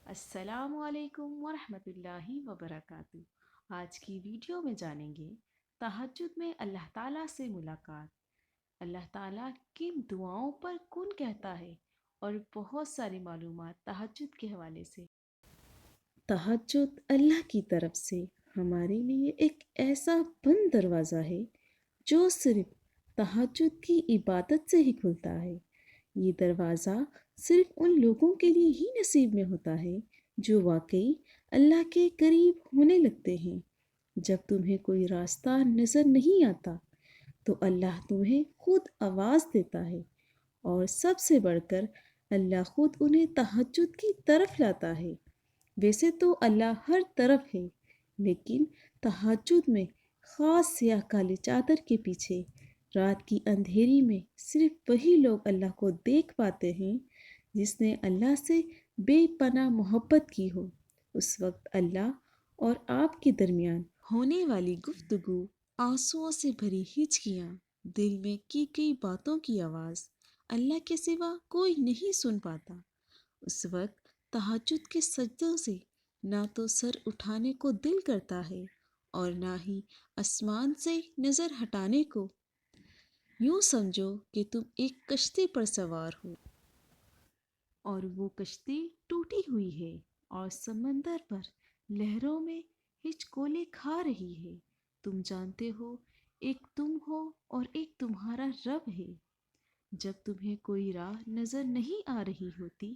السلام علیکم ورحمۃ اللہ وبرکاتہ۔ آج کی ویڈیو میں جانیں گے تہجد میں اللہ تعالیٰ سے ملاقات، اللہ تعالیٰ کن دعاؤں پر کن کہتا ہے، اور بہت ساری معلومات تہجد کے حوالے سے۔ تہجد اللہ کی طرف سے ہمارے لیے ایک ایسا بند دروازہ ہے جو صرف تہجد کی عبادت سے ہی کھلتا ہے۔ یہ دروازہ صرف ان لوگوں کے لیے ہی نصیب میں ہوتا ہے جو واقعی اللہ کے قریب ہونے لگتے ہیں۔ جب تمہیں کوئی راستہ نظر نہیں آتا تو اللہ تمہیں خود آواز دیتا ہے، اور سب سے بڑھ کر اللہ خود انہیں تہجد کی طرف لاتا ہے۔ ویسے تو اللہ ہر طرف ہے، لیکن تہجد میں خاص سیاہ کالی چادر کے پیچھے رات کی اندھیری میں صرف وہی لوگ اللہ کو دیکھ پاتے ہیں جس نے اللہ سے بے پناہ محبت کی ہو۔ اس وقت اللہ اور آپ کے درمیان ہونے والی گفتگو، آنسوؤں سے بھری ہچکیاں، دل میں کی گئی باتوں کی آواز اللہ کے سوا کوئی نہیں سن پاتا۔ اس وقت تہجد کے سجدوں سے نہ تو سر اٹھانے کو دل کرتا ہے اور نہ ہی آسمان سے نظر ہٹانے کو۔ یوں سمجھو کہ تم ایک کشتی پر سوار ہو اور وہ کشتی ٹوٹی ہوئی ہے اور سمندر پر لہروں میں ہچکولے کھا رہی ہے۔ تم جانتے ہو ایک تم ہو اور ایک تمہارا رب ہے۔ جب تمہیں کوئی راہ نظر نہیں آ رہی ہوتی،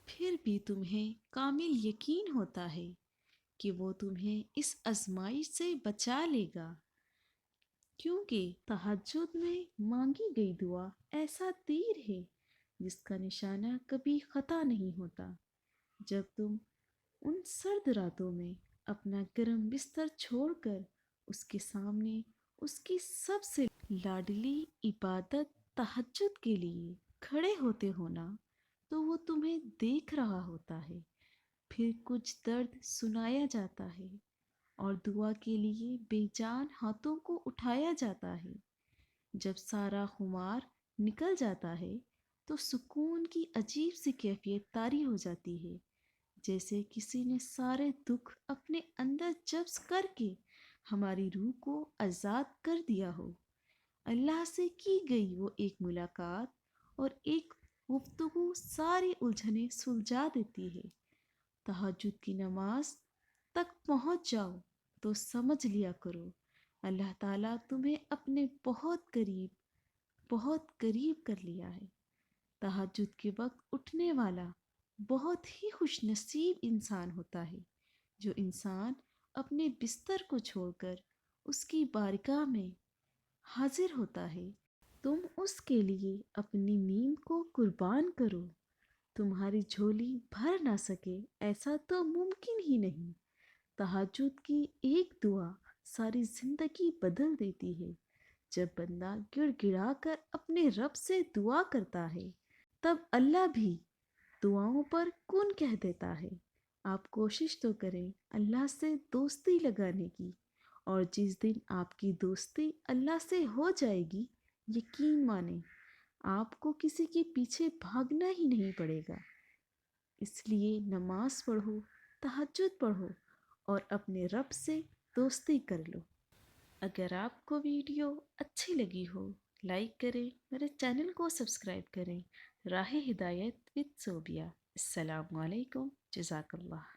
پھر بھی تمہیں کامل یقین ہوتا ہے کہ وہ تمہیں اس آزمائش سے بچا لے گا، کیونکہ تہجد میں مانگی گئی دعا ایسا تیر ہے جس کا نشانہ کبھی خطا نہیں ہوتا۔ جب تم ان سرد راتوں میں اپنا گرم بستر چھوڑ کر اس کے سامنے اس کی سب سے لاڈلی عبادت تہجد کے لیے کھڑے ہوتے ہو نا، تو وہ تمہیں دیکھ رہا ہوتا ہے۔ پھر کچھ درد سنایا جاتا ہے اور دعا کے لیے بے جان ہاتھوں کو اٹھایا جاتا ہے۔ جب سارا خمار نکل جاتا ہے تو سکون کی عجیب سی کیفیت طاری ہو جاتی ہے، جیسے کسی نے سارے دکھ اپنے اندر جبس کر کے ہماری روح کو آزاد کر دیا ہو۔ اللہ سے کی گئی وہ ایک ملاقات اور ایک گفتگو ساری الجھنیں سلجھا دیتی ہے۔ تہجد کی نماز تک پہنچ جاؤ تو سمجھ لیا کرو اللہ تعالیٰ تمہیں اپنے بہت قریب کر لیا ہے۔ تہجد کے وقت اٹھنے والا بہت ہی خوش نصیب انسان ہوتا ہے، جو انسان اپنے بستر کو چھوڑ کر اس کی بارگاہ میں حاضر ہوتا ہے۔ تم اس کے لیے اپنی نیند کو قربان کرو، تمہاری جھولی بھر نہ سکے ایسا تو ممکن ہی نہیں۔ تہجد کی ایک دعا ساری زندگی بدل دیتی ہے۔ جب بندہ گڑ گڑا کر اپنے رب سے دعا کرتا ہے، تب اللہ بھی دعاؤں پر کن کہہ دیتا ہے۔ آپ کوشش تو کریں اللہ سے دوستی لگانے کی، اور جس دن آپ کی دوستی اللہ سے ہو جائے گی، یقین مانیں آپ کو کسی کے پیچھے بھاگنا ہی نہیں پڑے گا۔ اس لیے نماز پڑھو، تہجد پڑھو اور اپنے رب سے دوستی کر لو۔ اگر آپ کو ویڈیو اچھی لگی ہو، لائک کریں، میرے چینل کو سبسکرائب کریں۔ راہ ہدایت وتھ صوبیہ۔ السلام علیکم، جزاک اللہ۔